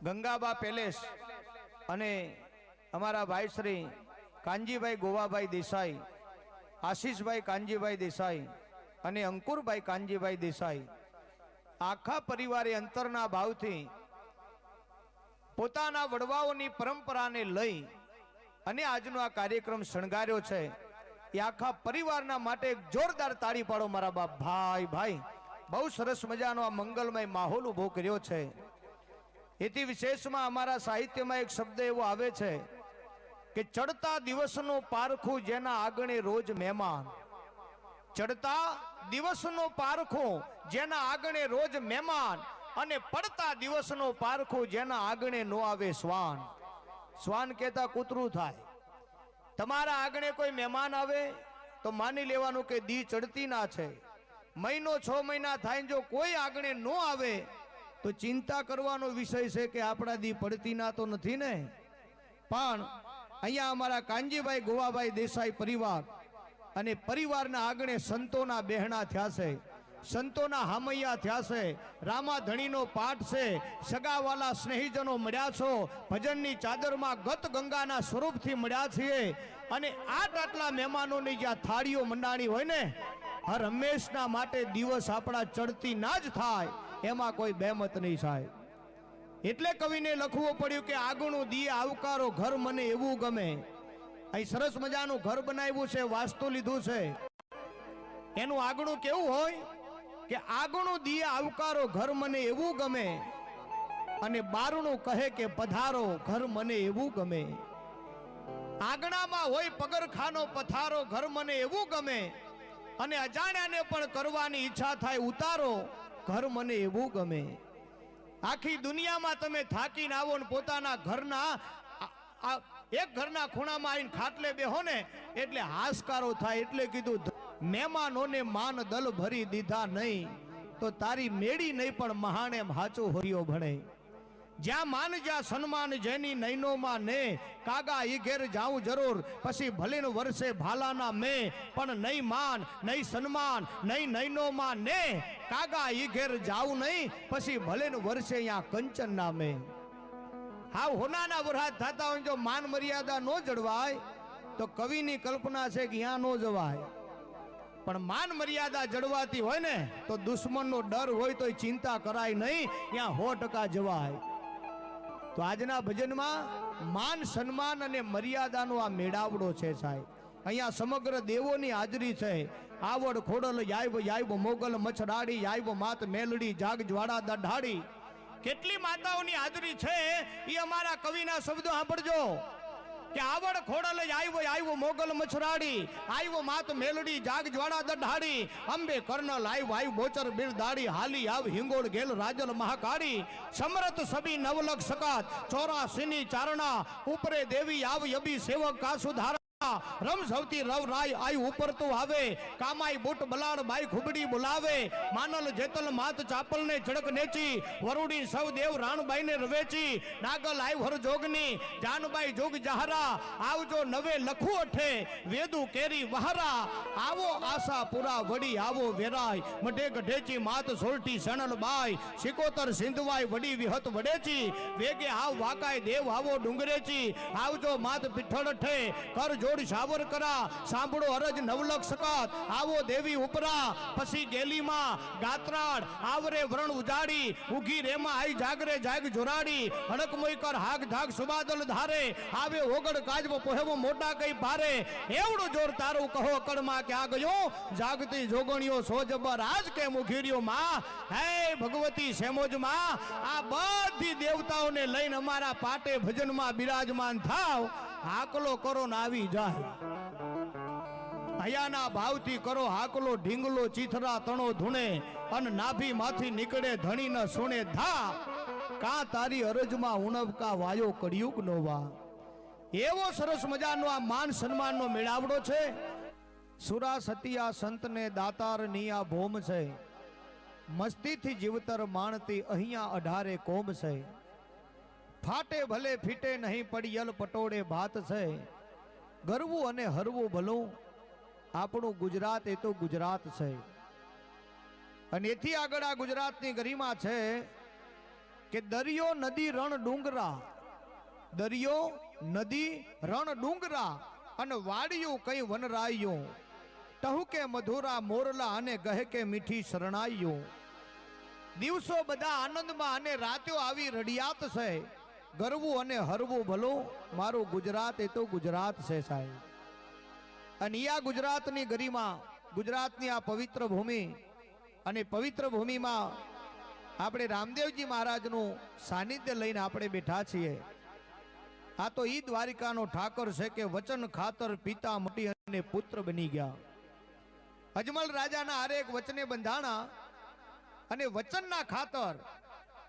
Gangaba palace અને અમારા ભાઈ શ્રી કાનજીભાઈ ગોવાભાઈ દેસાઈ, આશીષભાઈ કાનજીભાઈ દેસાઈ અને અંકુરભાઈ કાનજીભાઈ દેસાઈ આખા પરિવારે અંતરના ભાવથી પોતાના વડવાઓની પરંપરાને લઈ અને આજનો આ કાર્યક્રમ શણગાર્યો છે। એ આખા પરિવારના માટે એક જોરદાર તાળી પાડો મારા બાપ ભાઈ ભાઈ। બહુ સરસ મજાનો આ મંગલમય માહોલ ઉભો કર્યો છે। એથી વિશેષમાં અમારા સાહિત્યમાં એક શબ્દ એવો આવે છે કે ચડતા દિવસનો પારખું જેના આંગણે રોજ મહેમાન, ચડતા દિવસનો પારખું જેના આંગણે રોજ મહેમાન અને પડતા દિવસનો પારખું જેના આંગણે નો આવે શ્વાન। શ્વાન કહેતા કૂતરું થાય। તમારા આંગણે કોઈ મહેમાન આવે તો માની લેવાનું કે દી ચડતી ના છે। મહિનો 6 મહિના થાય જો કોઈ આંગણે નો આવે તો ચિંતા કરવાનો વિષય છે કે આપણા દી પડતી ના તો નથી ને। પણ અહીંયા અમારા કાનજીભાઈ ગોવાભાઈ દેસાઈ પરિવાર અને પરિવારના આંગણે સંતોના બહેણા થયા છે, સંતોના હામૈયા થયા છે, રામાધણીનો પાઠ છે, સગાવાલા સ્નેહીજનો મળ્યા છો, ભજનની ચાદરમાં ગત ગંગાના સ્વરૂપથી મળ્યા છીએ અને આટલા મહેમાનોની જ્યાં થાળીઓ મંડાણી હોય ને, હર હંમેશના માટે દિવસ આપણા ચડતી ના જ થાય, એમાં કોઈ બેમત નહીં થાય। એટલે કવિને લખવું પડ્યું કે આગણું દીએ આવકારો ઘર મને એવું ગમે। અહીં સરસ મજાનું ઘર બનાવ્યું છે, વાસ્તુ લીધું છે। એનું આગણું કેવું હોય કે આગણું દીએ આવકારો ઘર મને એવું ગમે અને બારણું કહે કે પધારો ઘર મને એવું ગમે। આગણામાં હોય પગરખાનો પથારો ઘર મને એવું ગમે અને અજાણ્યાને પણ કરવાની ઈચ્છા થાય ઉતારો ઘર મને એવું ગમે। આખી દુનિયામાં તમે થાકીને આવો ને પોતાના ઘરના એક ઘરના ખૂણામાં આવીને ખાટલે બેહો ને એટલે હાશકારો થાય। એટલે કીધું મહેમાનોને માન દલ ભરી દીધા નહીં તો તારી મેળી નહીં પણ મહાણે હાચો હરિયો ભણે। જ્યાં માન જ્યાં સન્માન જેની નૈનોમાં ને કાગા ઈ ઘેર જાઉં જરૂર પછી ભલે વર્ષે ભાલાના મેં પણ નહીં માન નહીં સન્માન નહીં નૈનોમાં ને કાગા ઈ ઘેર જાઉં નહીં પછી ભલે વર્ષે અહીંયા કંચન ના મેં। હાવ હોનાના વરસાદ થતા હોય જો માન મર્યાદા ન જળવાય તો કવિની કલ્પના છે કે ત્યાં ન જવાય, પણ માન મર્યાદા જળવાતી હોય ને તો દુશ્મનનો ડર હોય તો ચિંતા કરાય નહીં, ત્યાં 100% જવાય। તો આજના ભજનમાં માન સન્માન અને મર્યાદાનો આ મેળાવડો છે સાહેબ। અહીંયા સમગ્ર દેવોની હાજરી છે। આવડ ખોડલ યાયબ યાયબ મોગલ મછડાડી યાયબ માત મેલડી જાગ જ્વાળા દઢાડી, કેટલી માતાઓની હાજરી છે એ અમારા કવિના શબ્દો સાંભળજો કે આવડ ખોડલ આવ્યો આવ્યો મોગલ મછરાડી આવ્યો માત મેલડી જાગ જ્વાળા દઢાડી, અંબે કર્નલ આવ્યો બોચર બિર દાડી હાલી આવ હિંગોળ ગેલ રાજલ મહાકાળી, સમરથ સબી નવલખ સકાત 84ની ચારણા ઉપરે દેવી આવ યબી સેવક કા સુધારા, રમ સૌતી રવ રાય આઈ ઉપર તો આવે, કામાઈ બુટ બલાડ બાઈ ખુબડી બોલાવે, માનલ જેતલ માત ચાપલ ને ચડક નેચી, વરુડી સૌ દેવ રાણબાઈ ને રવેચી, નાગલ આઈ હર જોગની જાનબાઈ જોગ જહારા, આવજો નવે લખુ અઠે વેદુ કેરી વહારા, આવો આશા પુરા વડી આવો વેરાય, મઢે ગઢેચી માત સોલટી સણલ બાઈ, સિકોતર સિંધવાઈ વડી વિહત વડેચી, વેગે આવ વાકાય દેવ આવો ડુંગરેચી, આવજો માત પીઠળ અઠે કર જોડ શાવર કરા, સાંભળો અરજ નવલખ સકાત આવો દેવી ઉપરા, પછી ગેલીમાં ગાત્રાડ આવરે વ્રણ ઉજાડી, ઉઘી રેમાં આઈ જાગરે જાગ જોરાડી, હડક મોઈકર હાગ ધાગ સુબાદલ ધારે, આવે ઓગળ કાજવો પોહેવો મોટા કઈ ભારે, એવડું જોર તારું કહો કડમાં ક્યાં ગયો, જાગતી જોગણીઓ સોજબર આજ કે મુખીર્યો માં, હે ભગવતી સેમોજ માં, આ બધી દેવતાઓને લઈને અમારા પાટે ભજનમાં બિરાજમાન થાવ, હાકલો કરો ને આવી જાય। હયાના ભાવથી કરો હાકલો, ઢીંગલો ચીથરા તણો ધૂણે અને નાભી માંથી નીકળે ધણી ન સુણે ધા, કા તારી અરજમાં ઉણવકા વાયો કળિયુગ નો વા। એવો સરસ મજાનો આ માન સન્માનનો મેળાવડો છે। સુરા સતિયા સંતને દાતાર નિયા ભોમ છે, મસ્તીથી જીવતર માણતી અહીંયા 18 કોમ છે, ફાટે ભલે ફીટે નહીં પડિયલ પટોળે ભાત છે, ગરવું અને હરવું ભલું આપણું ગુજરાત એ તો ગુજરાત છે। અને એથી આગળ આ ગુજરાતની ગરિમા છે કે દરિયો નદી રણ ડુંગરા, દરિયો નદી રણ ડુંગરા અને વાડિયું કઈ વનરાયું, ટહુકે મધુરા મોરલા અને ગહેકે મીઠી શરણાઈયું. દિવસો બધા આનંદમાં અને રાત્યો આવી રડિયાત છે, ગરવું અને હરવું ભલું મારું ગુજરાત એ તો ગુજરાત છે સાહેબ. અને આ ગુજરાતની ગરિમા, ગુજરાતની આ પવિત્ર ભૂમિ, અને પવિત્ર ભૂમિમાં આપણે રામદેવજી મહારાજનું સાનિધ્ય લઈને આપણે બેઠા છીએ. આ તો ઈ દ્વારિકાનો ઠાકર છે કે વચન ખાતર પિતા મટી અને પુત્ર બની ગયા. અજમલ રાજાના હરેક વચને બંધાણા અને વચનના ખાતર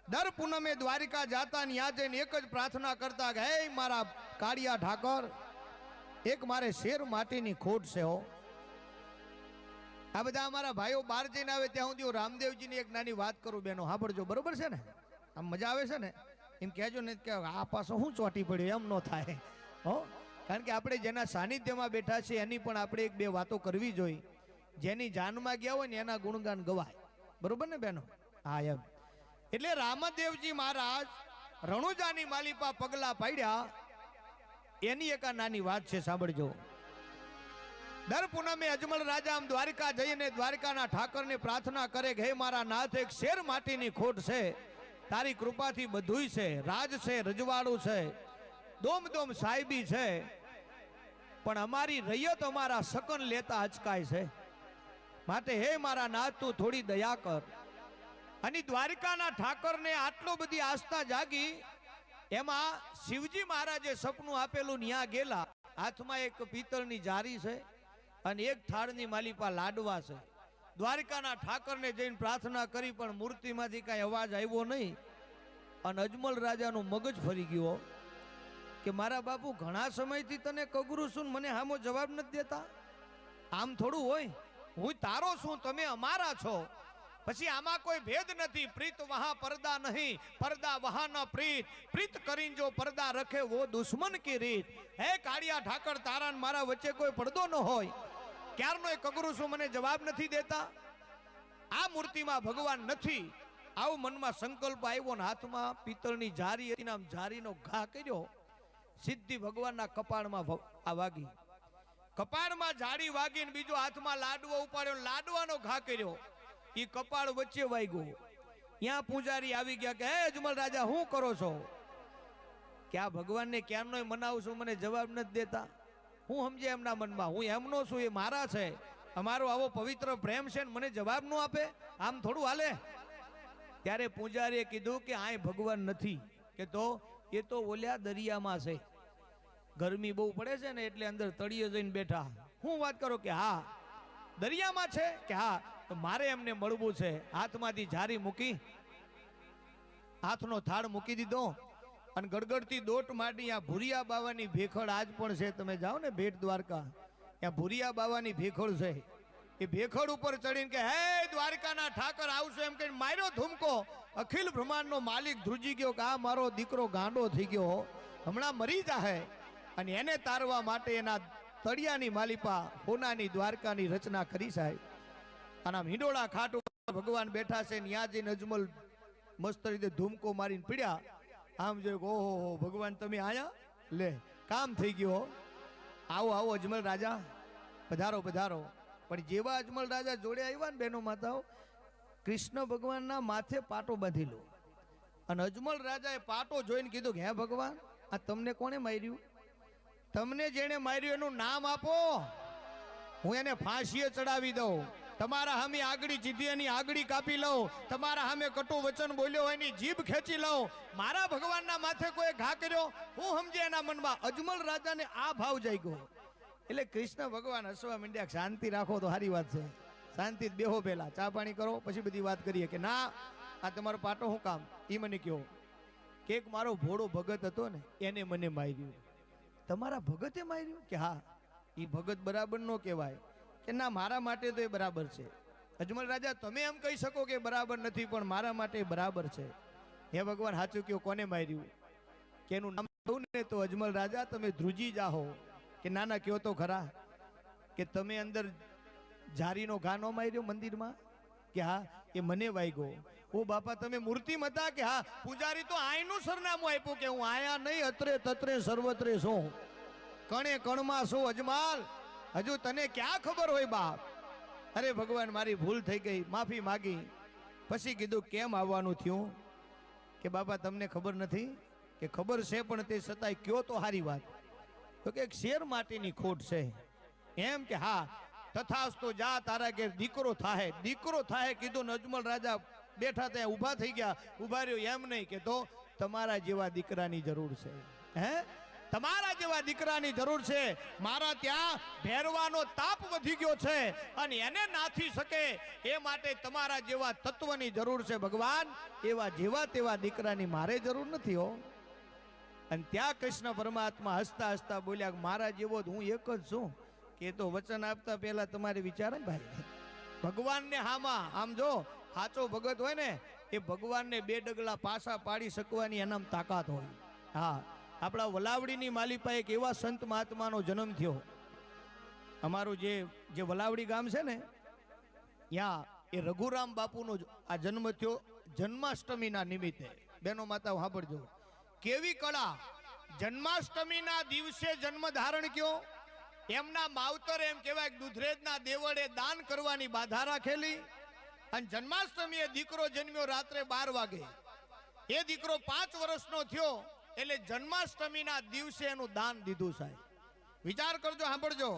દર પૂનમે દ્વારિકા જાતા ન્યા જઈને એક જ પ્રાર્થના કરતા કે હે મારા કાળિયા ઠાકર, એક મારે શેર માટીની ખોટ છે હો. આ બધા અમારા ભાઈઓ બહાર જઈને આવે ત્યાં સુધી રામદેવજીની એક નાની વાત કરું બેનો, સાંભળજો, બરોબર છે ને? આમ મજા આવે છે ને? એમ કહેજો ને કે આ પાછો શું ચોટી પડ્યો, એમ ન થાય હો. કારણ કે આપણે જેના સાનિધ્યમાં બેઠા છીએ એની પણ આપણે એક બે વાતો કરવી જોઈએ. જેની જાનમાં ગયા હોય ને એના ગુણગાન ગવાય, બરોબર ને બેનો? હા એમ. એટલે રામદેવજી મહારાજ રણુજાની માલિપા પગલા પાડ્યા એની એક નાની વાત છે, સાંભળજો. દર પૂનમે અજમલ રાજા આમ દ્વારિકા જઈને દ્વારિકાના ઠાકરને પ્રાર્થના કરે કે હે મારા નાથ, એક શેર માટીની ખોટ છે, તારી કૃપાથી બધુંય છે, રાજ છે, રજવાડું છે, દોમ દોમ સાહેબી છે, પણ અમારી રૈયત અમારા શકન લેતા અચકાય છે. માટે હે મારા નાથ, તું થોડી દયા કર. અને દ્વારિકાના ઠાકરને આટલો બધી આસ્થા જાગી, એમાં શિવજી મહારાજે સપનું આપેલું ન્યા ગેલા. હાથમાં એક પિત્તળની જારી છે અને એક થાળની માલિપા લાડવા છે. દ્વારિકાના ઠાકરને જઈને પ્રાર્થના કરી પણ મૂર્તિમાંથી કાંઈ અવાજ આવ્યો નહીં. અને અજમલ રાજાનું મગજ ફરી ગયો કે મારા બાપુ, ઘણા સમયથી તને કગરું છું, મને હામો જવાબ નથી દેતા. આમ થોડું હોય, હું તારો છું, તમે અમારા છો, પછી આમાં કોઈ ભેદ નથી. પ્રીત વહા પરદા નહીં, પરદા વહા ન પ્રીત, પ્રીત કરીને જો પરદા રખે વો દુશ્મન કી રીત. હે કાળિયા ઠાકર, તારા ને મારા વચ્ચે કોઈ પડદો ન હોય. ક્યારનો એ કગરું છું, મને જવાબ નથી દેતા. આ મૂર્તિમાં ભગવાન નથી, આવું મનમાં સંકલ્પ આવ્યો ને હાથમાં પિત્તળની જારી હતી, આમ જારીનો ઘા કર્યો, સિદ્ધિ ભગવાનના કપાળમાં આ વાગી. કપાળમાં જાડી વાગીને બીજો હાથમાં લાડવો ઉપાડ્યો, લાડવાનો ઘા કર્યો, એ કપાળ વચ્ચે વાગ્યો. ત્યાં પૂજારી આવી ગયા કે હે અજમલ રાજા, શું કરો છો? કે આ ભગવાનને ક્યારનો મનાવું છું, મને જવાબ નથી દેતા. હું સમજે એમના મનમાં, હું એમનો છું, એ મારા છે, અમારો આવો પવિત્ર પ્રેમ છે ને મને જવાબ ન આપે, આમ થોડું હાલે. ત્યારે પૂજારીએ કીધું કે આ ભગવાન નથી, કે તો એ તો ઓલ્યા દરિયામાં છે, ગરમી બહુ પડે છે ને એટલે અંદર તળિયે જઈને બેઠા. હું વાત કરો કે હા દરિયામાં છે? કે હા, તો મારે એમને મળવું છે. હાથમાંથી જારી મૂકી, હાથનો થાળ મૂકી દીધો અને ગડગડતી દોટ માંડી. આ ભૂરિયા બાવાની ભેખડ આજ પણ છે, તમે જાઓ ને ભેટ દ્વારકા, ત્યાં ભૂરિયા બાવાની ભેખડ છે. એ ભેખડ ઉપર ચડીને કે હે દ્વારકાના ઠાકર આવશે એમ કહીને માર્યો ધૂમકો. અખિલ બ્રહ્માંડનો માલિક ધ્રુજી ગયો કે આ મારો દીકરો ગાંડો થઈ ગયો, હમણાં મરી જાહે. અને એને તારવા માટે એના તળિયાની માલિપા હોનાની દ્વારકાની રચના કરી સાહેબ. અને આમ હિંડોળા ખાટ ઉપર ભગવાન બેઠા છે, ત્યાં જઈને અજમલ મસ્ત રીતે ધૂમકો મારીને પીડ્યા. આમ જોયું, ઓહો ભગવાન તમે આયા, લે કામ થઈ ગયો. આવો આવો અજમલ રાજા, પધારો પધારો. પણ જેવા અજમલ રાજા જોડે આવ્યા ને બહેનો માતાઓ, કૃષ્ણ ભગવાનના માથે પાટો બાંધેલો. અને અજમલ રાજાએ પાટો જોઈને કીધું કે હે ભગવાન, આ તમને કોણે માર્યું? તમને જેને માર્યું એનું નામ આપો, હું એને ફાંસીએ ચડાવી દઉં. તમારા સામે આગળી ચીધી એની આગળી કાપી લઉં, તમારા સામે કટુ વચન બોલ્યો હોય એની જીભ ખેંચી લઉં. મારા ભગવાનના માથે કોઈ ઘા કર્યો, હું સમજે એના મનમાં. અજમલ રાજાને આ ભાવ જાગ્યો. એટલે કૃષ્ણ ભગવાન હસવા માંડ્યા. શાંતિ રાખો તો સારી વાત છે, શાંતિ બેહો, પહેલા ચા પાણી કરો પછી બધી વાત કરીએ. કે ના, આ તમારો પાટો શું કામ? એ મને કહો. કે એક મારો ભોળો ભગત હતો ને, એને મને માર્યું. તમારા ભગતે માર્યું? કે હા. એ ભગત બરાબર નો કહેવાય. કે ના, મારા માટે તો એ બરાબર છે. અજમલ રાજા, તમે એમ કહી શકો કે બરાબર નથી, પણ મારા માટે બરાબર છે. હે ભગવાન, સાચું કયો, કોને માર્યું? કે એનું નામ કહું ને તો અજમલ રાજા તમે ધ્રુજી જાહો. કે નાના કયો તો ખરા, કે તમે અંદર જારીનો ઘા નો માર્યો મંદિરમાં? કે હા, એ મને વાગ્યો. ઓ બાપા તમે મૂર્તિમાં હતા કે હા પૂજારી તો આયનું સરનામું આપ્યું કે હું આયા નહીં અત્રે તત્રે સર્વત્રે છું કણે કણમાં છું અજમાલ હજુ તને ક્યાં ખબર હોય બાપ અરે ભગવાન મારી ભૂલ થઈ ગઈ માફી માગી પછી કીધું કેમ આવવાનું થયું કે બાપા તમને ખબર નથી કે ખબર છે પણ તે છતાંય કયો તો હારી વાત તો કે શેર માટેની ખોટ છે એમ કે હા તથાસ્તુ જા તારા ઘેર દીકરો થાય કીધું ને અજમલ રાજા બેઠા ત્યાં ઊભા થઈ ગયા ઊભા રહ્યો એમ નહીં કે તો તમારા જેવા દીકરાની જરૂર છે હે તમારા જેવા દીકરાની જરૂર છે મારા ત્યાં ભેરવાનો તાપ વધી ગયો છે અને એને નાથી શકે એ માટે તમારા જેવા તત્વની જરૂર છે ભગવાન એવા જેવા તેવા દીકરાની મારે જરૂર નથી હો અને ત્યાં કૃષ્ણ પરમાત્મા હસતા હસતા બોલ્યા મારા જેવો હું એક જ છું કે તો વચન આપતા પહેલા તમારે વિચારે ભાઈ ભગવાનને હામાં આમ જો સાચો ભગત હોય ને એ ભગવાનને બે ડગલા પાછા પાડી શકવાની એનામ તાકાત હોય હા આપણા વલાવડીની માલિપાએ એક એવા સંત મહાત્માનો જન્મ થયો અમારું જે વલાવડી ગામ છે ને ત્યાં એ રઘુરામ બાપુનો આ જન્મ થયો જન્માષ્ટમીના નિમિત્તે બેનો માતાઓ સાંભળજો કેવી કળા જન્માષ્ટમીના દિવસે જન્મ ધારણ કયો એમના માવતર એમ કહેવાય દુધરેજના દેવળે દાન કરવાની બાધા રાખેલી અને જન્માષ્ટમીએ દીકરો જન્મ્યો રાત્રે 12 વાગે એ દીકરો 5 વર્ષનો થયો એટલે જન્માષ્ટમીના દિવસે એનું દાન દીધું સાહેબ વિચાર કરજો સાંભળજો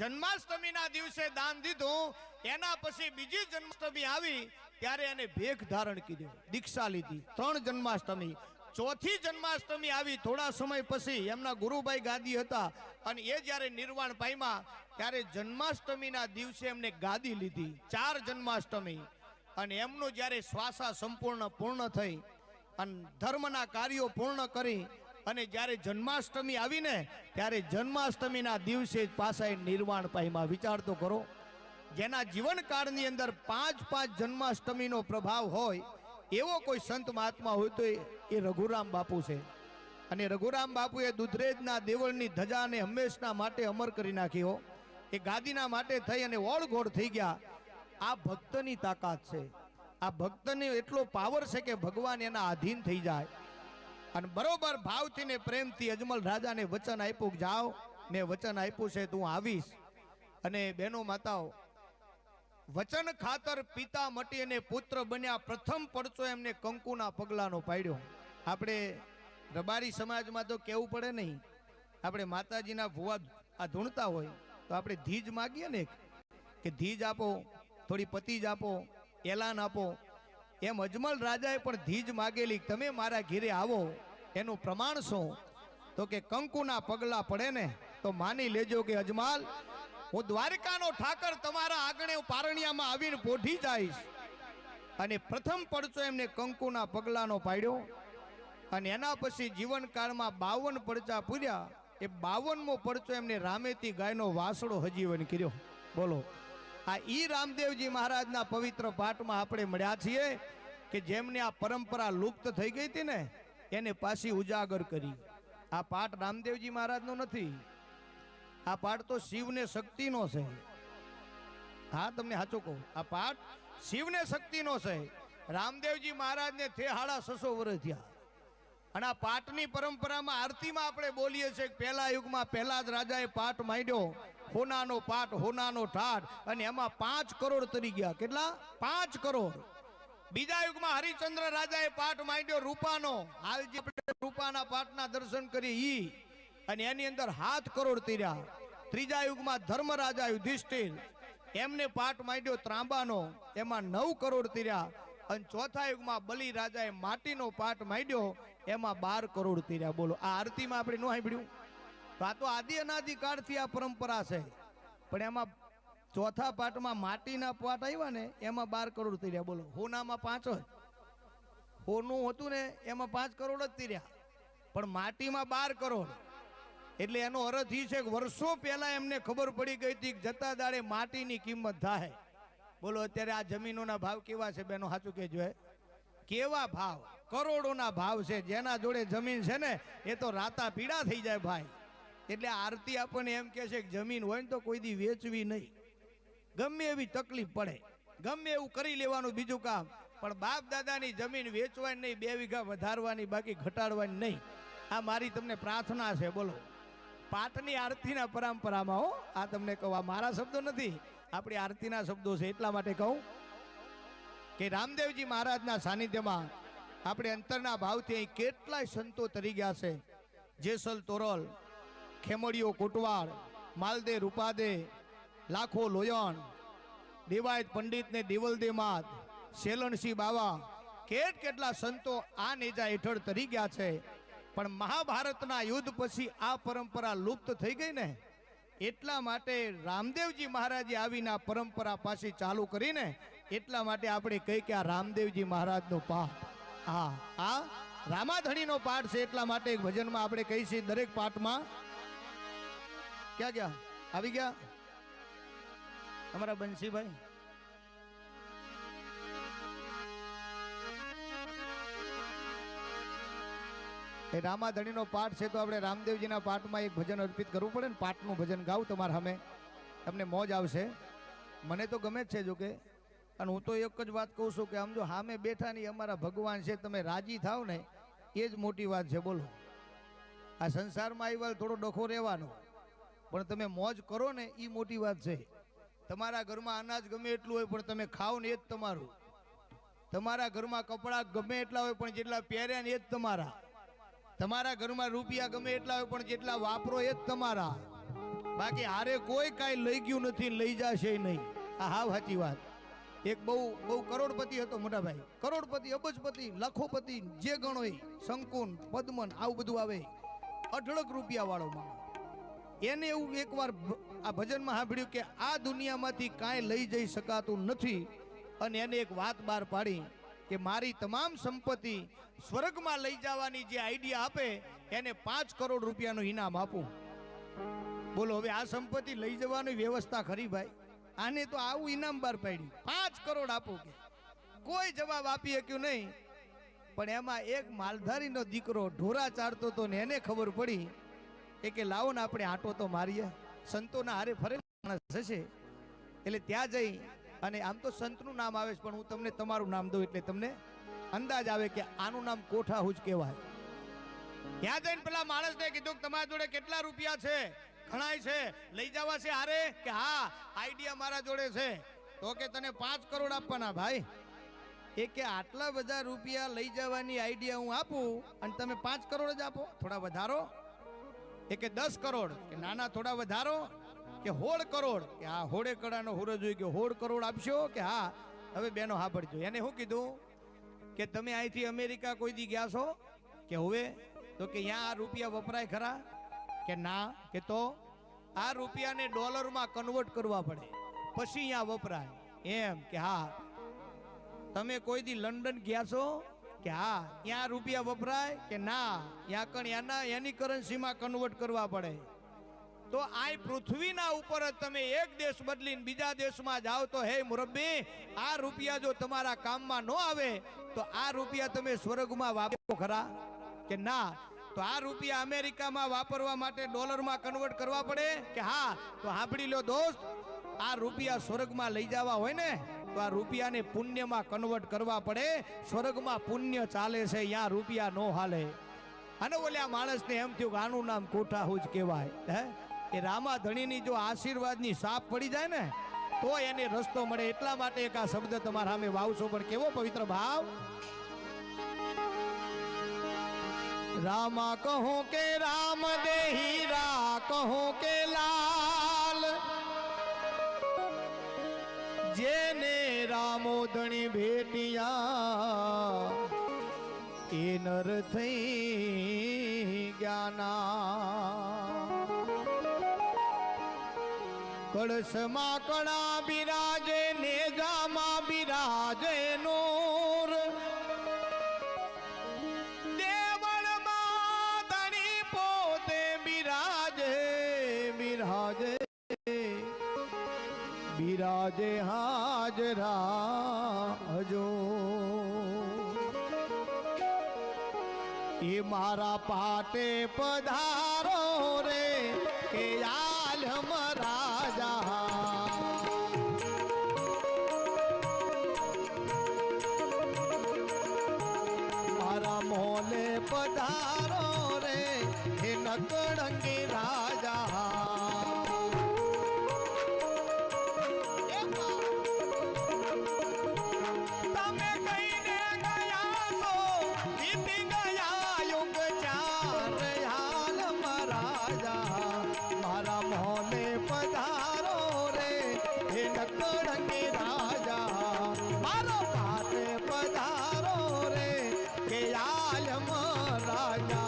જન્માષ્ટમીના દિવસે દાન દીધું એના પછી બીજી જન્માષ્ટમી આવી ત્યારે એને ભેખ ધારણ કર્યો દીક્ષા લીધી 3 જન્માષ્ટમી ચોથી જન્માષ્ટમી આવી થોડા સમય પછી એમના ગુરુભાઈ ગાદી હતા અને એ જ્યારે નિર્વાણ પામ્યા ત્યારે જન્માષ્ટમીના દિવસે એમને ગાદી લીધી 4 જન્માષ્ટમી અને એમનું જ્યારે શ્વાસા સંપૂર્ણ પૂર્ણ થઈ અને ધર્મના કાર્યો પૂર્ણ કરી અને જ્યારે જન્માષ્ટમી આવીને ત્યારે જન્માષ્ટમીના દિવસે જ પાછા નિર્વાણ પામ્યા વિચાર તો કરો જેના જીવનકાળની અંદર 5 જન્માષ્ટમીનો પ્રભાવ હોય એવો કોઈ સંત મહાત્મા હોય તો એ રઘુરામ બાપુ છે અને રઘુરામ બાપુએ દુધરેજના દેવળની ધજાને હંમેશના માટે અમર કરી નાખ્યો એ ગાદીના માટે થઈ અને ઓળઘોળ થઈ ગયા આ ભક્તની તાકાત છે આ ભક્તને એટલો પાવર છે કે ભગવાન એના આધીન થઈ જાય અને બરોબર ભાવથી ને પ્રેમથી અજમલ રાજાને વચન આપ્યું કે જાઓ મેં વચન આપ્યું છે તું આવીશ અને બહેનો માતાઓ વચન ખાતર પિતા મટી અને પુત્ર બન્યા પ્રથમ પડચો એમને કંકુના પગલાનો પાડ્યો આપણે રબારી સમાજમાં તો કેવું પડે નહીં આપણે માતાજીના ભુવા આ ધૂણતા હોય તો આપણે ધીજ માગીએ ને કે ધીજ આપો થોડી પતીજ આપો એલાન આપો એમ અજમલ રાજાએ પણ ધીજ માગેલી તમે મારા ઘેરે આવો એનું પ્રમાણ શું તો કે કંકુના પગલા પડે ને તો માની લેજો કે અજમાલ હું દ્વારકાનો ઠાકર તમારા આગણે પારણિયામાં આવીને પોઢી જઈશ અને પ્રથમ પડચો એમને કંકુના પગલાનો પાડ્યો અને એના પછી જીવનકાળમાં 52 પડચા પૂર્યા એ 52મો પડચો એમને રામેતી ગાયનો વાસળો હજીવન કર્યો બોલો આ ઈ રામદેવજી મહારાજના પવિત્ર પાઠમાં આપણે મળ્યા છીએ કે જેમને આ પરંપરા લુપ્ત થઈ ગઈ હતી ને એને પાછી ઉજાગર કરી આ પાઠ રામદેવજી મહારાજનો નથી આ પાઠ તો શિવને શક્તિનો છે હા તમને સાચું કહું આ પાઠ શિવને શક્તિનો છે રામદેવજી મહારાજને તે 650 વર્ષ થયા અને આ પાઠની પરંપરામાં આરતીમાં આપણે બોલીએ છીએ કે પહેલા યુગમાં પહેલા જ રાજાએ પાઠ માંડ્યો હોનાનો પાઠ હોનાનો ઠાઠ અને એમાં 5 કરોડ તરી ગયા કેટલા 5 કરોડ બીજા યુગમાં હરિચંદ્ર રાજાએ પાઠ માંડ્યો રૂપાનો હાલ જે આપણે રૂપાના પાઠના દર્શન કરીએ ઈ અને એની અંદર 7 કરોડ તીર્યા ત્રીજા યુગમાં ધર્મરાજા યુધિષ્ઠિર એમને પાઠ માંડ્યો ત્રાંબાનો એમાં 9 કરોડ તીર્યા અને ચોથા યુગમાં બલિ રાજાએ માટીનો પાઠ માંડ્યો એમાં 12 કરોડ તીર્યા બોલો આ આરતીમાં આપણે ન સાંભળ્યું તો આ તો આદિ અનાદિકાળથી આ પરંપરા છે પણ એમાં ચોથા પાઠમાં માટીના પાઠ આવ્યા ને એમાં 12 કરોડ તીર્યા બોલો હોનામાં 5 જ હોનું હતું ને એમાં 5 કરોડ જ તીર્યા પણ માટીમાં 12 કરોડ એટલે એનો અર્થ એ છે કે વર્ષો પહેલા એમને ખબર પડી ગઈ હતી કે જતા દાડે માટીની કિંમત થાય બોલો અત્યારે આ જમીનોના ભાવ કેવા છે બેનો સાચું કહેજો કેવા ભાવ કરોડોના ભાવ છે જેના જોડે જમીન છે ને એ તો રાતા પીડા થઈ જાય ભાઈ એટલે આરતી આપણને એમ કહે છે કે જમીન હોય ને તો કોઈ દી વેચવી નહીં ગમે એવી તકલીફ પડે ગમે એવું કરી લેવાનું બીજું કામ પણ બાપ દાદાની જમીન વેચવાની નહીં, 2 વીઘા વધારવાની, બાકી ઘટાડવાની નહીં. આ મારી તમને પ્રાર્થના છે. બોલો, પાઠની આરતીના પરંપરામાં હો, આ તમને કહું, આ મારા શબ્દો નથી, આપણી આરતીના શબ્દો છે. એટલા માટે કહું કે રામદેવજી મહારાજના સાનિધ્યમાં આપણે અંતરના ભાવથી અહીં કેટલાય સંતો તરી ગયા છે. જેસલ તોરલ, ખેમડીઓ કોટવાડ, માલદે રૂપાદે, લાખો લોયણ, દેવાયત પંડિત ને દેવલદે માત, શેલણસિંહ બાવા, કેટલા સંતો આ નેજા હેઠળ તરી ગયા છે. પણ મહાભારતના યુદ્ધ પછી આ પરંપરા લુપ્ત થઈ ગઈ ને, એટલા માટે રામદેવજી મહારાજે આવીને આ પરંપરા પાછી ચાલુ કરીને, એટલા માટે આપણે કહી કે આ રામદેવજી મહારાજનો પાઠ, આ રામાધણીનો પાઠ છે. એટલા માટે એક ભજનમાં આપણે કહી છીએ, દરેક પાઠમાં ક્યાં ગયા આવી ગયા અમારા બંસીભાઈ, એ રામાધણીનો પાઠ છે. તો આપણે રામદેવજીના પાઠમાં એક ભજન અર્પિત કરવું પડે ને, પાઠનું ભજન ગાવું તમારા સામે, તમને મોજ આવશે. મને તો ગમે જ છે. જો કે અને હું તો એક જ વાત કહું છું કે આમ જો સામે બેઠા નહીં અમારા ભગવાન છે, તમે રાજી થાવ ને એ જ મોટી વાત છે. બોલો, આ સંસારમાં આવ્યા થોડો ડખો રહેવાનો, પણ તમે મોજ કરો ને એ મોટી વાત છે. તમારા ઘરમાં અનાજ ગમે એટલું હોય પણ તમે ખાઓ ને એ જ તમારું. તમારા ઘરમાં કપડાં ગમે એટલા હોય પણ જેટલા પહેર્યા ને એ જ તમારા. તમારા ઘરમાં રૂપિયા ગમે એટલા હોય પણ જેટલા વાપરો એ જ તમારા. બાકી હારે કોઈ કાંઈ લઈ ગયું નથી, લઈ જશે નહીં. આ હાવ સાચી વાત. એક બહુ કરોડપતિ હતો મોટા ભાઈ, કરોડપતિ, અબજપતિ, લાખોપતિ, જે ગણો એ, શંકુન, પદ્મન, આવું બધું આવે, 18 રૂપિયા વાળો માણસ. એને એવું એકવાર આ ભજનમાં સાંભળ્યું કે આ દુનિયામાંથી કાંઈ લઈ જઈ શકાતું નથી, અને એને એક વાત બહાર પાડી કે મારી તમામ સંપત્તિ સ્વર્ગમાં લઈ જવાની જે આઈડિયા આપે એને 5 કરોડ રૂપિયાનું ઇનામ આપું. બોલો, હવે આ સંપત્તિ લઈ જવાની વ્યવસ્થા ખરી ભાઈ? આને તો આવું ઇનામ બહાર પાડ્યું, 5 કરોડ આપો. કે કોઈ જવાબ આપી શક્યું નહીં. પણ એમાં એક માલધારીનો દીકરો ઢોરા ચારતો હતો ને એને ખબર પડી કે લાવો ને આપણે આટો તો મારીએ, સંતોના હારે ફરે માણસ હશે. એટલે ત્યાં જઈ અને આમ તો સંતનું નામ આવે છે, પણ હું તમને તમારું નામ દઉં એટલે તમને અંદાજ આવે કે આનું નામ કોઠાહુજ કહેવાય. ત્યાં જઈને પેલા માણસને કીધું કે તમારા જોડે કેટલા રૂપિયા છે? ઘણાય છે, લઈ જવા છે હારે? કે હા, આઈડિયા મારા જોડે છે. તો કે તને 5 કરોડ આપવાના ભાઈ. એ કે આટલા બધા રૂપિયા લઈ જવાની આઈડિયા હું આપું અને તમે 5 કરોડ જ આપો? થોડા વધારો. એ કે 10 કરોડ. કે નાના થોડા વધારો. કે 16 કરોડ. કે હા, 16 કરોડનો હુરજ હોય કે 16 કરોડ આપશો? કે હા. હવે બેનો હા પડજો. એને શું કીધું કે તમે અહીંથી અમેરિકા કોઈ દી ગયા છો? કે હવે. તો કે અહીંયા આ રૂપિયા વપરાય ખરા? કે ના. કે તો આ રૂપિયાને ડોલરમાં કન્વર્ટ કરવા પડે પછી અહીંયા વપરાય એમ? કે હા. તમે કોઈ દી લંડન ગયા છો? કે હા. ત્યાં રૂપિયા વપરાય? કે ના, ત્યાં કણ એની કરન્સીમાં કન્વર્ટ કરવા પડે. તો આ પૃથ્વીના ઉપર જ તમે એક દેશ બદલીને બીજા દેશમાં જાઓ તો હે મુરબ્બી, આ રૂપિયા જો તમારા કામમાં ન આવે તો આ રૂપિયા તમે સ્વર્ગમાં વાપરો ખરા? કે ના. તો આ રૂપિયા અમેરિકામાં વાપરવા માટે ડોલરમાં કન્વર્ટ કરવા પડે? કે હા. તો સાંભળી લો દોસ્ત, આ રૂપિયા સ્વર્ગમાં લઈ જવા હોય ને તો આ રૂપિયાને પુણ્યમાં કન્વર્ટ કરવા પડે. સ્વર્ગમાં પુણ્ય ચાલે છે, અહીંયા રૂપિયા નો હાલે. અને ઓલ્યા માણસને એમ થયું કે આનું નામ કોઠાહુજ કહેવાય. હે, એ રામાધણીની જો આશીર્વાદની સાપ પડી જાય ને તો એને રસ્તો મળે. એટલા માટે એક આ શબ્દ તમારા સામે વાવશો, પણ કેવો પવિત્ર ભાવ. रामा कहो के राम दे हीरा कहो के लाल, जेने रामो धणी भेटिया ए नर थई ज्ञाना। कळशमा कणा बिराजे नेजामा बिराजे नूर, बिराजे हाजरा जो ये मारा पाटे पधारो रे के आलम राजा। पधारो रे हे नकड़ंगी राजा। તમે કહીને ગયા છો જીતી ગયા યુગ ચાર હાલ મહારાજા મારા મોને પધારો રે હે નકળંગી રાજા મારો પાતે પધારો રે કે આલ મહારાજા।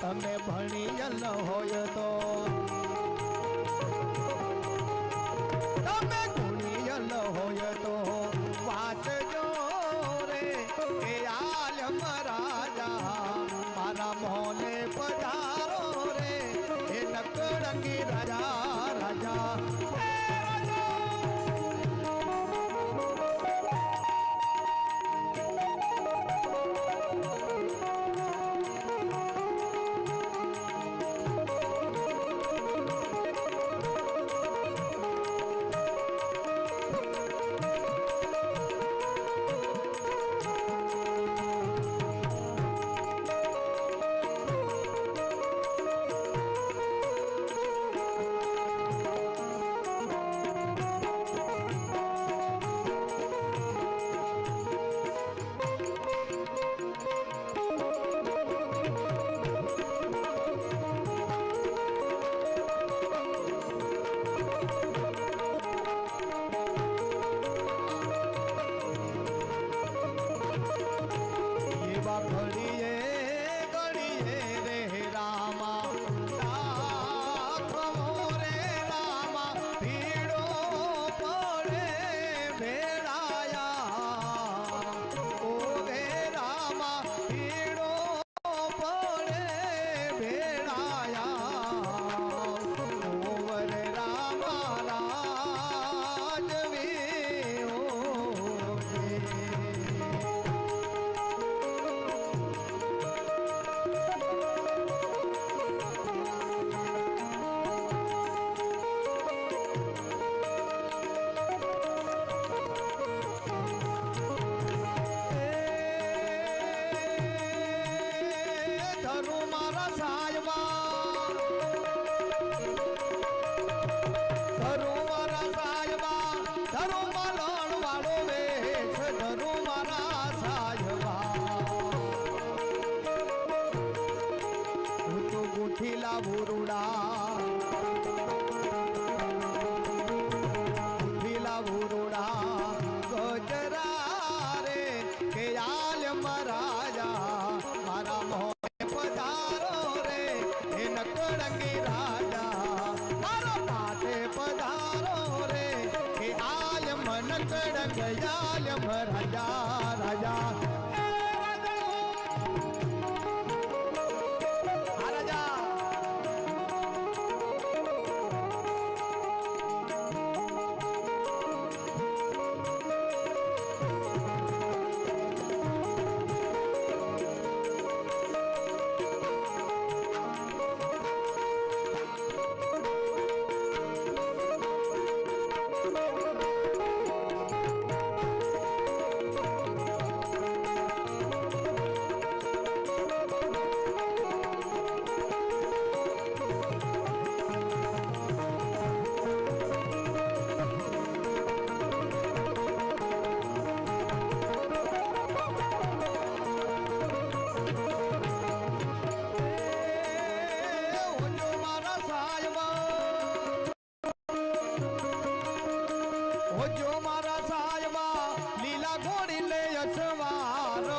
તમે ભણીયલ હોય તો તમે ગુણિયલ હોય તો વાંચજો રે કે આલમ રાજા મારા મોને પધારો રે એ નકળંગી રાજા રાજા।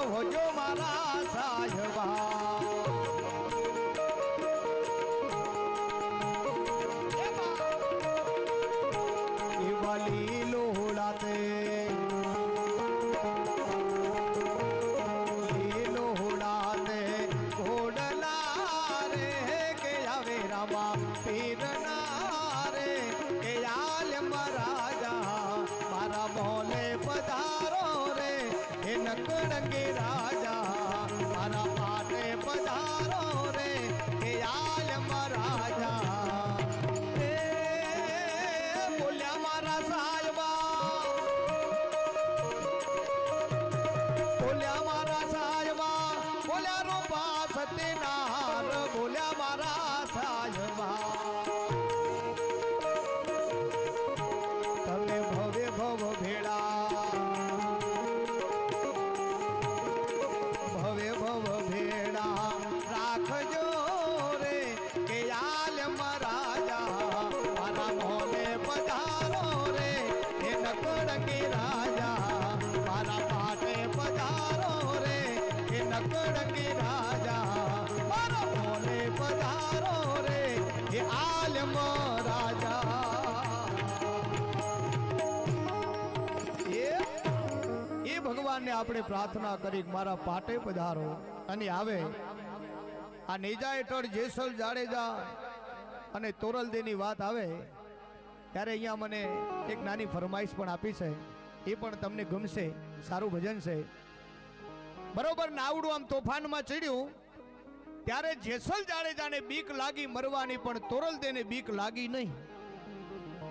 હોજો મારા સાહેબા વાલી લોડાતે લોડાતે ઘોડલા રે કે આવે રામા પીરના રે કે આલ મહારાજા મારા બોલે પધારો રે એ નકળંગી રાજા મારા પાટે પધારો રે કે આલ મહારાજા બોલ્યા મારા સાહેબા તમે ભવે ભવ ભેળા ભવે ભવ ભેળા રાખજો રે કે આલ મહારાજા મારા મોને પધારો રે એ નકળંગી રાજા મારા પાટે પધારો રે એ નકળંગી રાજા પધારો રે એ આલમ રાજા એ ભગવાનને આપણે પ્રાર્થના કરી મારા પાટે પધારો અને આવે આ નેજા હેઠળ જેસલ જાડેજા અને તોરલદેની વાત આવે ત્યારે અહીંયા મને એક નાની ફરમાઈશ પણ આપી છે એ પણ તમને ગમશે સારું ભજન છે બરોબર નાવડું આમ તોફાનમાં ચડ્યું ત્યારે જેસલ જાડેજાને બીક લાગી મરવાની પણ તોરલદેને બીક લાગી નહીં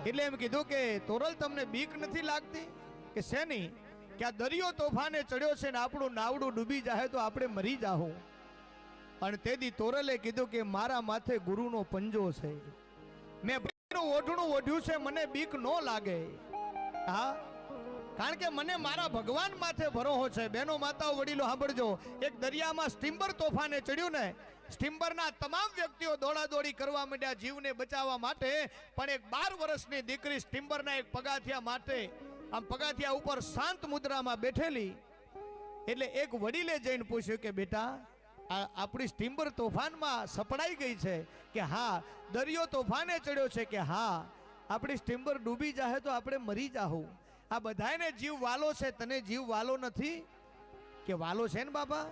એટલે એમ કીધું કે તોરલ તમને બીક નથી લાગતી કે શેની કે આ દરિયો તોફાને ચડ્યો છે ને આપણું નાવડું ડૂબી જાય તો આપણે મરી જાહું અને તેથી તોરલે કીધું કે મારા માથે ગુરુનો પંજો છે મેં ઓઢણું ઓઢ્યું છે મને બીક ન લાગે હા કારણ કે મને મારા ભગવાન માથે ભરોસો છે બહેનો માતાઓ વડીલો સાંભળજો એક દરિયામાં સ્ટીમ્બર તોફાને ચડ્યું ને સ્ટીમ્બરના તમામ વ્યક્તિઓ દોડાદોડી કરવા માંડ્યા જીવને બચાવવા માટે પણ એક 12 વર્ષની દીકરી સ્ટીમ્બરના એક પગાથિયા માટે આમ પગાથિયા ઉપર શાંત મુદ્રામાં બેઠેલી એટલે એક વડીલે જઈને પૂછ્યું કે બેટા આપણી સ્ટીમ્બર તોફાનમાં સપડાઈ ગઈ છે કે હા દરિયો તોફાને ચડ્યો છે કે હા આપણી સ્ટીમ્બર ડૂબી જાય તો આપણે મરી જાહું આ બધાને જીવ વાલો છે તને જીવ વાલો નથી કે વાલો છે ને બાબા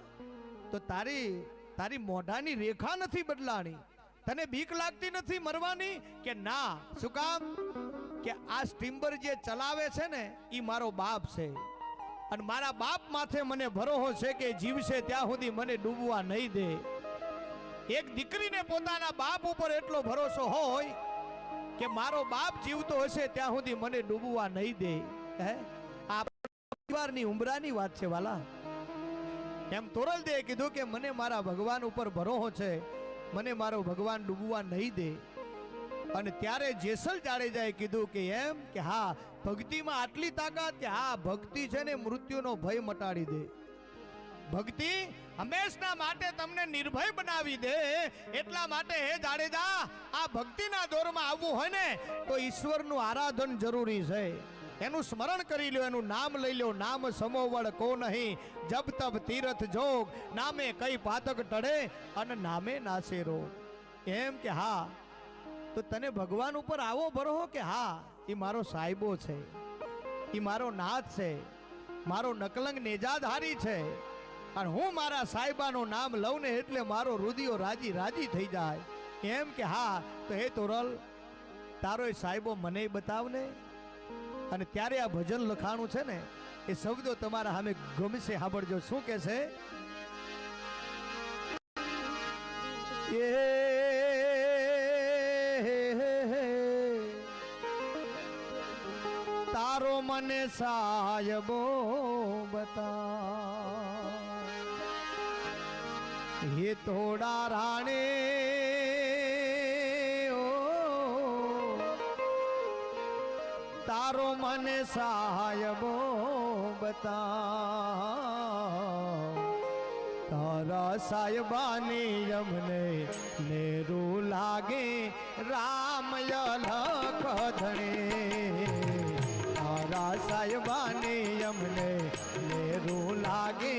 તો તારી મોઢાની રેખા નથી બદલાણી તને બીક લાગતી નથી મરવાની કે ના શું કામ કે આ સ્ટીમ્બર જે ચલાવે છે ને એ મારો બાપ છે અને મારા બાપ માથે મને ભરોસો છે કે જીવશે ત્યાં સુધી મને ડૂબવા નહીં દે એક દીકરીને પોતાના બાપ ઉપર એટલો ભરોસો હોય કે મારો બાપ જીવતો હશે ત્યાં સુધી મને ડૂબવા નહીં દે આ પરિવારની ઉંબરાની વાત છે વાલા એમ તોરલદે કીધું કે મને મારા ભગવાન ઉપર ભરોસો છે મને મારો ભગવાન ડૂબવા નહીં દે અને ત્યારે જેસલ જાડેજાએ કીધું કે એમ કે હા ભક્તિમાં આટલી તાકાત કે હા ભક્તિ છે ને મૃત્યુનો ભય મટાડી દે ભક્તિ હંમેશના માટે તમને નિર્ભય બનાવી દે એટલા માટે હે જાડેજા આ ભક્તિના દોરમાં આવવું હોય ને તો ઈશ્વરનું આરાધન જરૂરી છે એનું સ્મરણ કરી લો એનું નામ લઈ લો નામ સમોવડ કો નહીં જબ તબ તીરથ જોગ નામે કઈ પાતક ટળે અને નામે નાશે રોગ એમ કે હા તો તને ભગવાન ઉપર આવો ભરોસો કે હા એ મારો સાહેબો છે એ મારો નાથ છે મારો નકલંગ નેજાધારી છે અને હું મારા સાહેબાનું નામ લઉં ને એટલે મારો રુદિયો રાજી રાજી થઈ જાય એમ કે હા તો હે તોરલ તારો એ સાહેબો મને બતાવને અને ત્યારે આ ભજન લખાણું છે ને એ શબ્દો તમારા સામે ગમશે સાંભળજો શું કે છે તારો મને સાહેબો બતા ये थोड़ा राणे ओ तारो मन साहबो बता तारा साहिबानी यमने नेरू लागे राम यलख धणे तारा साहिबानी यमने नेरू लागे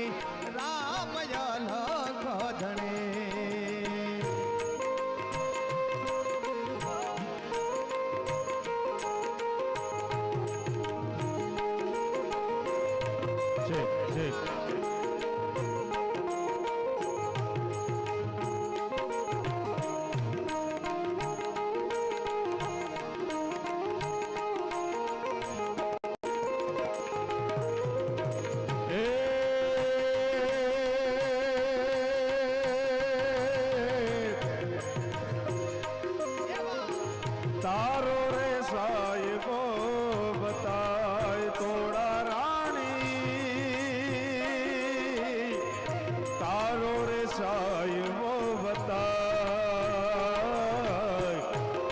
સાહેબો બતાય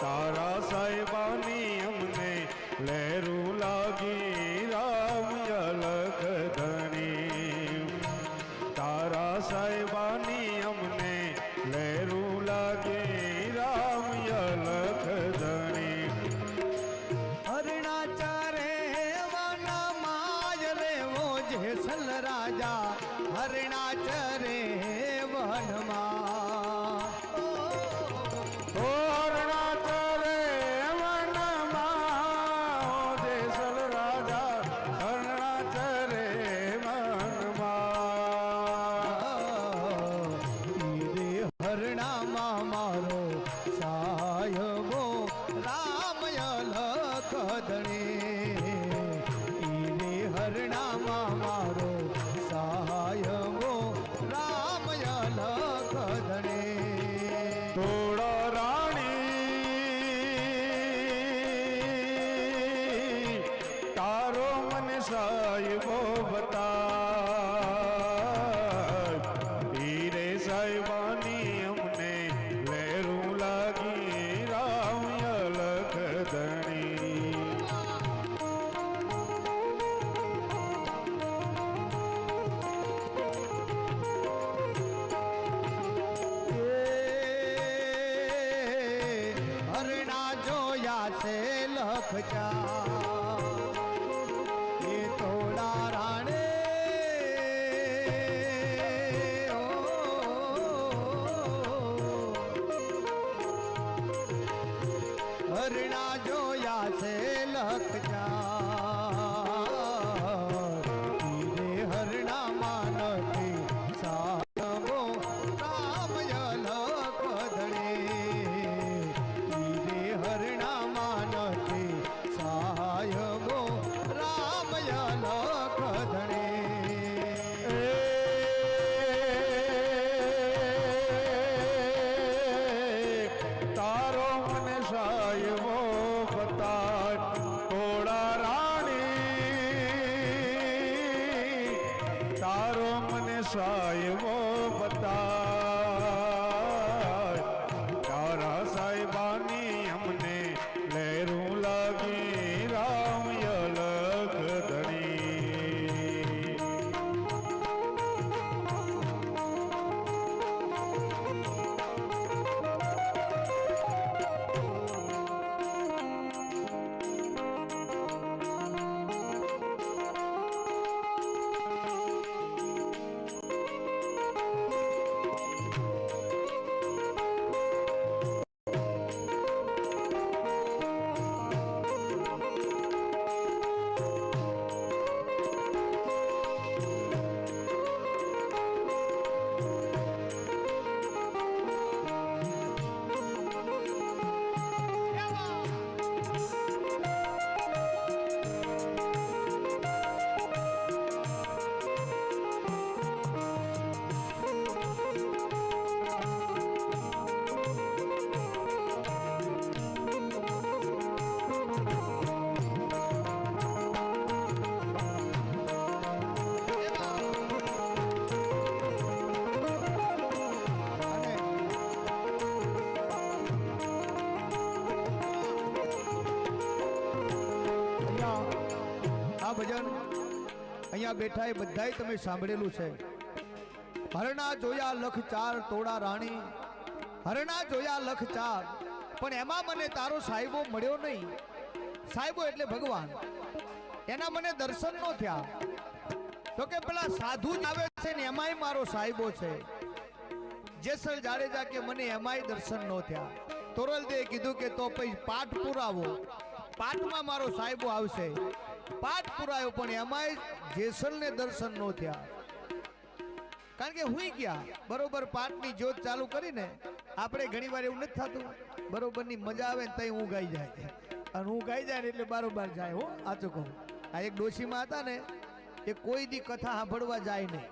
તારા સાહેબાની અમને લહેરું લાગી રામ અલખ ધણી તારા સાહેબાની અમને લહેરું લાગી રામ અલખ ધણી હરણાચારે વાના માજ રેવો જેસલ રાજા હરણાચરે વનમાં હરણાચરે વનમાં જેસલ રાજા હરણાચરે વનમાં રે હરણામાં મારો સાયબો રામ અલખ ધણી રે હરણામાં મારો સાયબો રામ અલખ ધણી થોડા રાણી તારો મને સાહેબો બતાય હીરે સાહેબાની અમને લહેરું લાગી રામ અલખ ધણી હરણા જોયા છે લખચા એ થોડા રાણે હરણા જોયા છે લખચા હરણા માનતી સાબો રામ અલખ ધણી હરણા માનતી સાયબો રામ અલખ ધણી તારો મને સાહેબો બતાય થોડા રાણી તારો મને સાહેબો બતાય તારા સાહેબાની અમને લહેરું લાગી રામ અલખ ધણી આ ભજન અહીંયા બેઠા એ બધાય તમે સાંભળેલું છે હરણા જોયા લખ ચાર તોડા રાણી હરણા જોયા લખ ચાર પણ એમાં મને તારો સાહેબો મળ્યો નહીં સાહેબો એટલે ભગવાન એના મને દર્શન નો થયા તો કે પેલા સાધુ જ આવે છે ને એમાંય મારો સાહેબો છે જેસલ જાડેજા કે મને એમાંય દર્શન નો થયા તોરલદેવે કીધું કે તો પછી પાઠ પુરાવો પાઠમાં મારો સાહેબો આવશે પાઠ પુરાયો પણ એમાંય જેસલને દર્શન નો થયા કારણ કે હુઈ ગયા બરોબર પાઠની જ્યોત ચાલુ કરીને આપણે ઘણી વાર એવું નથી થતું બરોબરની મજા આવે ને તઈ ઊંઘ આવી જાય અને ઊંઘ આવી જાય ને એટલે બારોબાર જાય હો આચું કહું આ એક ડોશીમાં હતા ને એ કોઈ દી કથા સાંભળવા જાય નહીં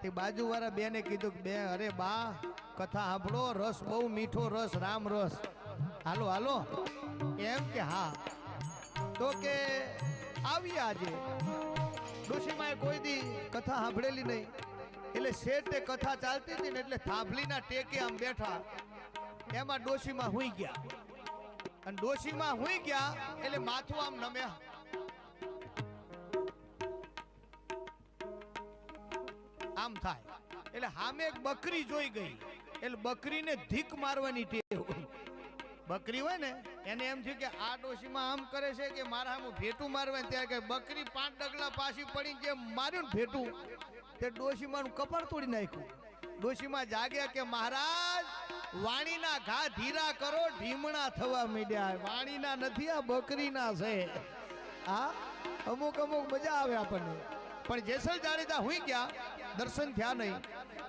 તે બાજુવાળા બેને કીધું કે બે અરે બા કથા સાંભળો રસ બહુ મીઠો રસ રામ રસ હાલો હાલો એમ કે હા તો કે આવીએ આજે ડોશીમાએ કોઈ દી કથા સાંભળેલી નહીં એટલે શેઠે કથા ચાલતી હતી ને એટલે થાંભલીના ટેકે આમ બેઠા, એમાં ડોશીમાં હુઈ ગયા, અને ડોશીમાં હુઈ ગયા એટલે માથું આમ નમ્યા, આમ થાય એટલે સામે એક બકરી જોઈ ગઈ, એટલે બકરીને ધીક મારવાની ટેવ. બકરી હોય ને એને એમ થયું કે આ ડોશીમાં આમ કરે છે કે મારા આમ ભેટું મારવાની, ત્યારે કે બકરી 5 ડગલા પાછી પડી જે માર્યું ને ભેટું, તે ડોશીમાનું કપાળ તોડી નાખ્યું. ડોશીમાં જાગ્યા કે મહારાજ વાણીના ઘા ધીરા કરો, ઢીમણા થવા માંડ્યા. વાણીના નથી, આ બકરીના છે. આ અમુક મજા આવે આપણને. પણ જેસલ જાણીતા હુઈ ગયા, દર્શન થયા નહીં.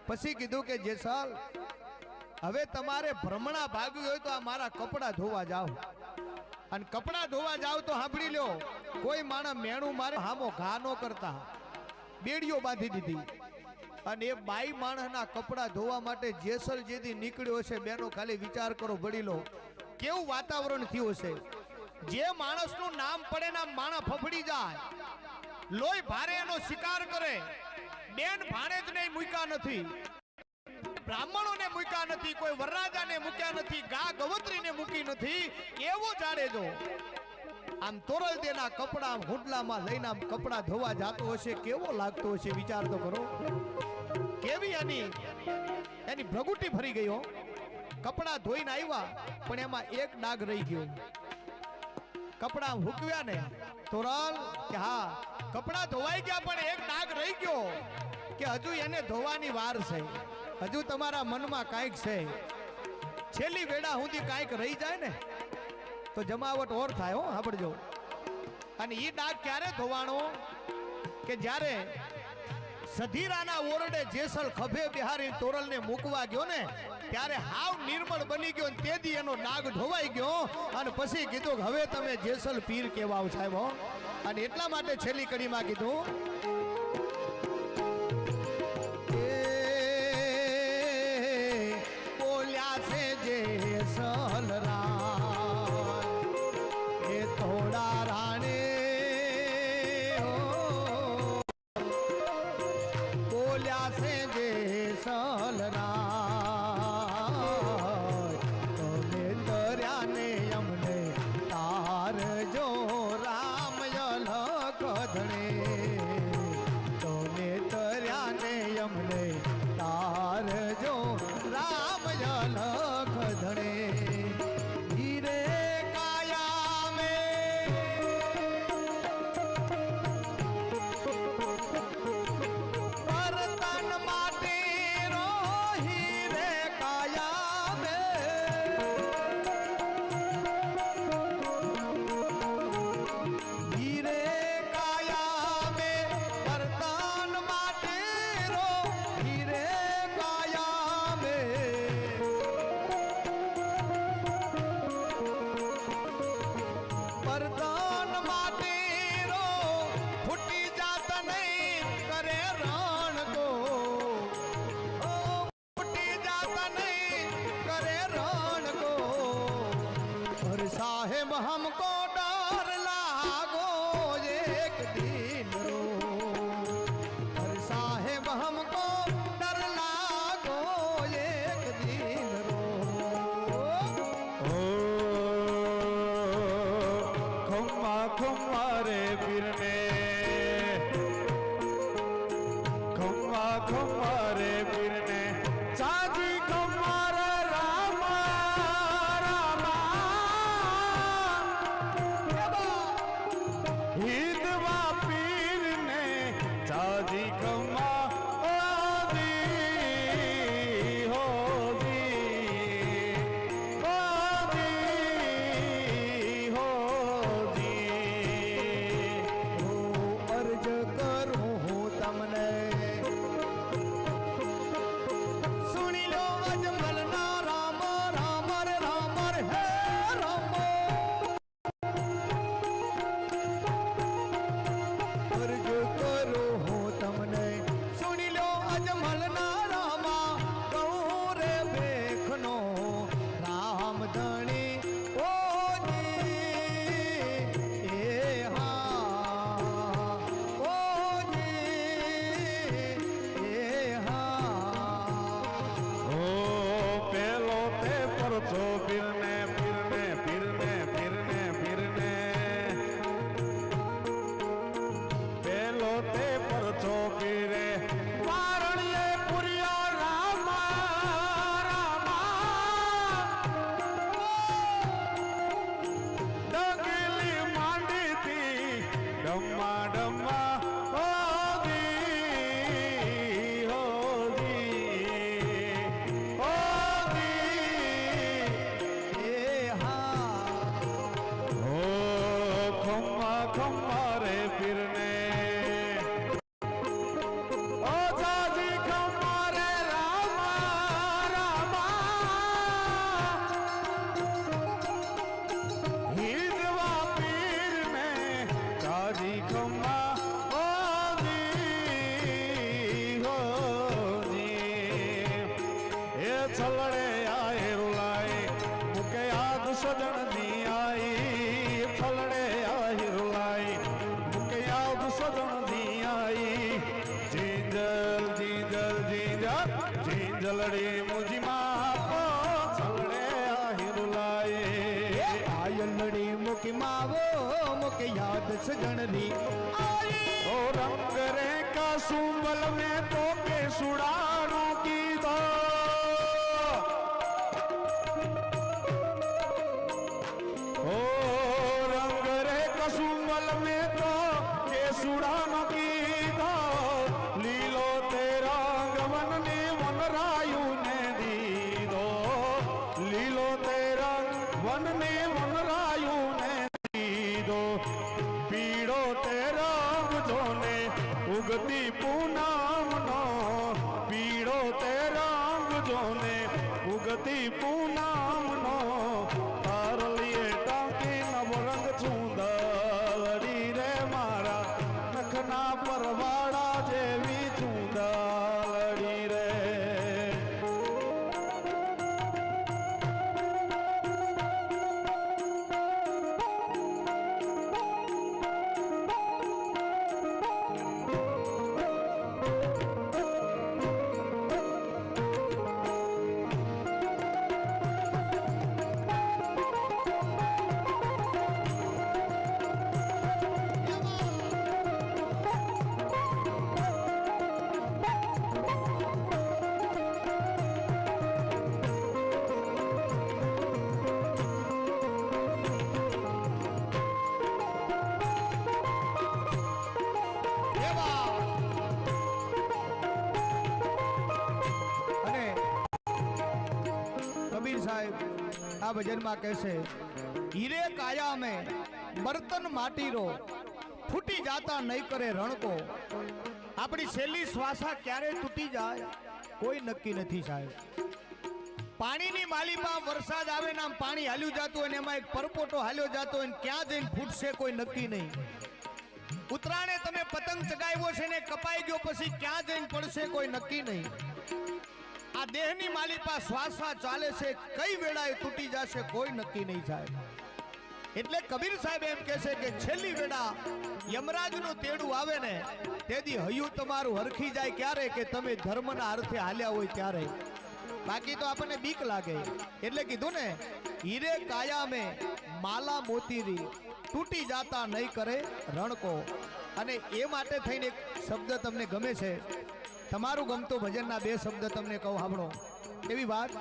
પછી કીધું કે જેસલ હવે તમારે ભ્રમણા ભાગ્યું હોય તો આ મારા કપડા ધોવા જાઓ, અને કપડા ધોવા જાઓ તો સાંભળી લ્યો, કોઈ માણસ મેણું મારે હામો ઘા ન કરતા, બેડીઓ બાંધી દીધી. અને એ બાઈ માણસના કપડા ધોવા માટે જેસલ જેથી નીકળ્યો છે, બેનો ખાલી વિચાર કરો વડીલો, કેવું વાતાવરણ થયું છે. જે માણસનું નામ પડે ના માણસ ફફડી જાય, લોહી ભારે એનો શિકાર કરે. બેન ભાણેજને મૂક્યા નથી, બ્રાહ્મણોને મૂક્યા નથી, કોઈ વરરાજાને મૂક્યા નથી, ગા ગવત્રીને મૂકી નથી. એવો જાડેજો આમ તોરલ દેના કપડા હુંડલામાં લઈને આમ કપડા ધોવા જાતો હશે, કેવો લાગતો હશે વિચાર તો કરો. કેવી એની ભ્રગુટી ફરી ગયો. કપડા ધોઈને આવ્યા પણ એમાં એક ડાઘ રહી ગયો. કપડા હુકવ્યા ને તોરલ કે હા કપડા ધોવાઈ ગયા, પણ એક ડાઘ રહી ગયો કે હજુ એને ધોવાની વાર છે, હજુ તમારા મનમાં કાંઈક છે. છેલ્લી વેડા સુધી કાંઈક રહી જાય ને તો જમાવટ ઓર થાય. હો સાંભળજો. અને ઈ ડાઘ ક્યારે ધોવાનો કે જ્યારે સધીરાના ઓરડે જેસલ ખભે બિહારી તોરલને મૂકવા ગયો ને, ત્યારે હાવ નિર્મળ બની ગયો, તેથી એનો ડાઘ ધોવાઈ ગયો. અને પછી કીધું હવે તમે જેસલ પીર કહેવાઓ સાહેબ. અને એટલા માટે છેલ્લી કડીમાં કીધું બોલ્યા છે જેસલ રાય એ થોડા રાણે, બોલ્યા છે જેસલ રાય તમે તર્યા ને અમને તાર જો રામ યલખ ધણે, તમે તર્યા ને અમને તાર જો રામ યલખ ધણે. ધીરે કાયા મેં વર્તન માટે રોહી રે કાયા મેં, ધીરે કાયા મેં વર્તન માટે રોહી રે કાયા મેં, વર્તન માટે રો ફૂટી જાત નહીં કરે રણ કો, ફૂટી જાત નહીં કરે રણ કો. પર સાહેબ हमको डर लागो एक दिन रो, पर साहेब हमको डर लागो एक दिन रो. ઓ ખમ્મા ખમ્મા રે પીરને, ખમ્મા ખમ્મા રે પીરને, ચાજી ખમ્મા રે રામા રામા, છલડે આ હિરુલાઈ મૂકે યાદ સજણ ની આઈ છલડે આ હિરુલાઈ મૂકે યાદ સજણ ની આઈ જીંજલ જીંજલ જીંજલ જીંજલડી મુજી માપો છલડે આ હિરુલાઈ આયલડી મુકી માવો મુકે યાદ સજણ ની આઈ ओ रंग रे का सुंबल में तो के सुड़ानो की दो ओ रंग रे का सुंबल में तो के सुड़ानो की दो लीलो तेरा गवन ने वन रायु ने दी दो लीलो तेरा वन ने वन रायु ने दी दो पीड़ो तेरा જોને ઉગતી પૂનમ નો પીળો તે રંગ જોને ઉગતી પૂનમ નો તારલીએ ટાંકી નવરંગ ચૂંદડી રે મારા નખના પરવાળા જેવી ચૂંદડી રે આ ભજનમાં કહેશે હીરે કાયા में બર્તન માટી રો ફૂટી જાતા નહીં કરે રણકો આપણી છેલ્લી શ્વાસા ક્યારે તૂટી જાય કોઈ નક્કી નથી સાહેબ પાણીની માલીમાં વરસાદ આવે ને આમ પાણી હાલ્યું જાતું હોય ને એમાં એક પરપોટો હાલ્યો જાતો હોય ને ક્યાં જઈને ફૂટશે કોઈ નક્કી નહીં ઉત્તરાયણે તમે પતંગ ચગાવ્યો છે ને કપાઈ ગયો પછી ક્યાં જઈને પડશે કોઈ નક્કી નહીં આ દેહની માલિપા શ્વાસા ચાલે છે કઈ વેળાએ તૂટી જશે કોઈ નક્કી નહીં સાહેબ એટલે કબીર સાહેબ એમ કહે છે કે છેલ્લી વેળા યમરાજનું તેડું આવે ને તેથી હૈયું તમારું હરખી જાય ક્યારે કે તમે ધર્મના અર્થે હાલ્યા હોય ત્યારે બાકી તો આપણને બીક લાગે એટલે કીધું ને હીરે કાયા में માલા મોતીરી તૂટી જાતા નહીં કરે રણકો અને એ માટે થઈને એક શબ્દ તમને ગમે છે તમારું ગમતું ભજનના બે શબ્દ તમને કહું સાંભળો એવી વાત